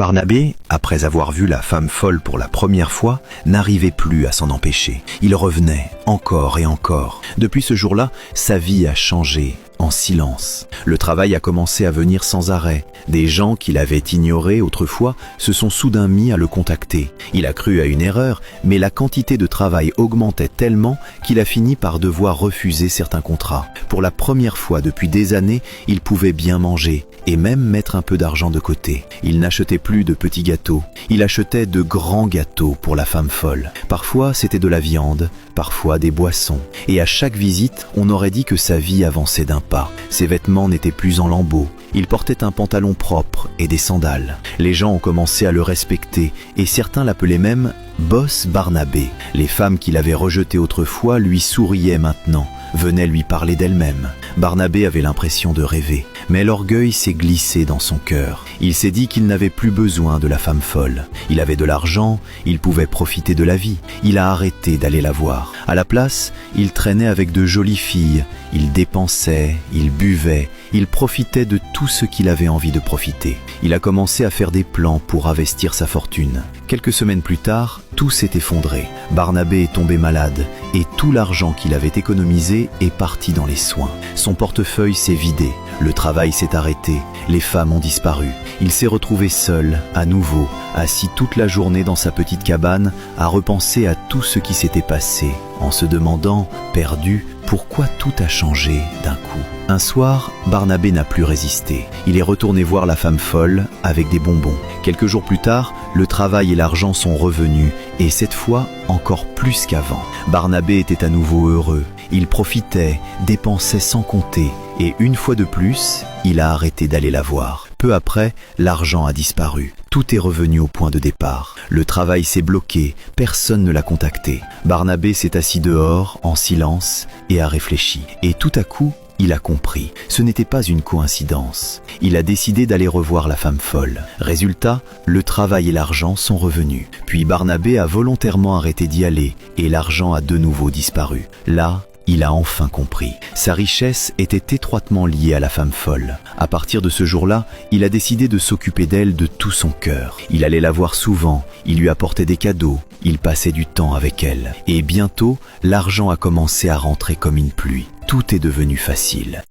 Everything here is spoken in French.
Barnabé, après avoir vu la femme folle pour la première fois, n'arrivait plus à s'en empêcher. Il revenait encore et encore. Depuis ce jour-là, sa vie a changé en silence. Le travail a commencé à venir sans arrêt. Des gens qu'il avait ignorés autrefois se sont soudain mis à le contacter. Il a cru à une erreur, mais la quantité de travail augmentait tellement qu'il a fini par devoir refuser certains contrats. Pour la première fois depuis des années, il pouvait bien manger et même mettre un peu d'argent de côté. Il n'achetait plus de petits gâteaux, il achetait de grands gâteaux pour la femme folle. Parfois c'était de la viande, parfois des boissons. Et à chaque visite, on aurait dit que sa vie avançait d'un pas. Ses vêtements n'étaient plus en lambeaux. Il portait un pantalon propre et des sandales. Les gens ont commencé à le respecter et certains l'appelaient même Boss Barnabé. Les femmes qu'il avait rejetées autrefois lui souriaient maintenant, venaient lui parler d'elles-mêmes. Barnabé avait l'impression de rêver, mais l'orgueil s'est glissé dans son cœur. Il s'est dit qu'il n'avait plus besoin de la femme folle. Il avait de l'argent, il pouvait profiter de la vie. Il a arrêté d'aller la voir. À la place, il traînait avec de jolies filles. Il dépensait, il buvait, il profitait de tout ce qu'il avait envie de profiter. Il a commencé à faire des plans pour investir sa fortune. Quelques semaines plus tard, tout s'est effondré. Barnabé est tombé malade et tout l'argent qu'il avait économisé est parti dans les soins. Son portefeuille s'est vidé, le travail s'est arrêté, les femmes ont disparu. Il s'est retrouvé seul, à nouveau, assis toute la journée dans sa petite cabane, à repenser à tout ce qui s'était passé, en se demandant, perdu, pourquoi tout a changé d'un coup. Un soir, Barnabé n'a plus résisté. Il est retourné voir la femme folle avec des bonbons. Quelques jours plus tard, le travail et l'argent sont revenus, et cette fois, encore plus qu'avant. Barnabé était à nouveau heureux. Il profitait, dépensait sans compter, et une fois de plus, il a arrêté d'aller la voir. Peu après, l'argent a disparu. Tout est revenu au point de départ. Le travail s'est bloqué, personne ne l'a contacté. Barnabé s'est assis dehors, en silence, et a réfléchi. Et tout à coup, il a compris. Ce n'était pas une coïncidence. Il a décidé d'aller revoir la femme folle. Résultat, le travail et l'argent sont revenus. Puis Barnabé a volontairement arrêté d'y aller, et l'argent a de nouveau disparu. Là, il a enfin compris. Sa richesse était étroitement liée à la femme folle. À partir de ce jour-là, il a décidé de s'occuper d'elle de tout son cœur. Il allait la voir souvent, il lui apportait des cadeaux, il passait du temps avec elle. Et bientôt, l'argent a commencé à rentrer comme une pluie. Tout est devenu facile.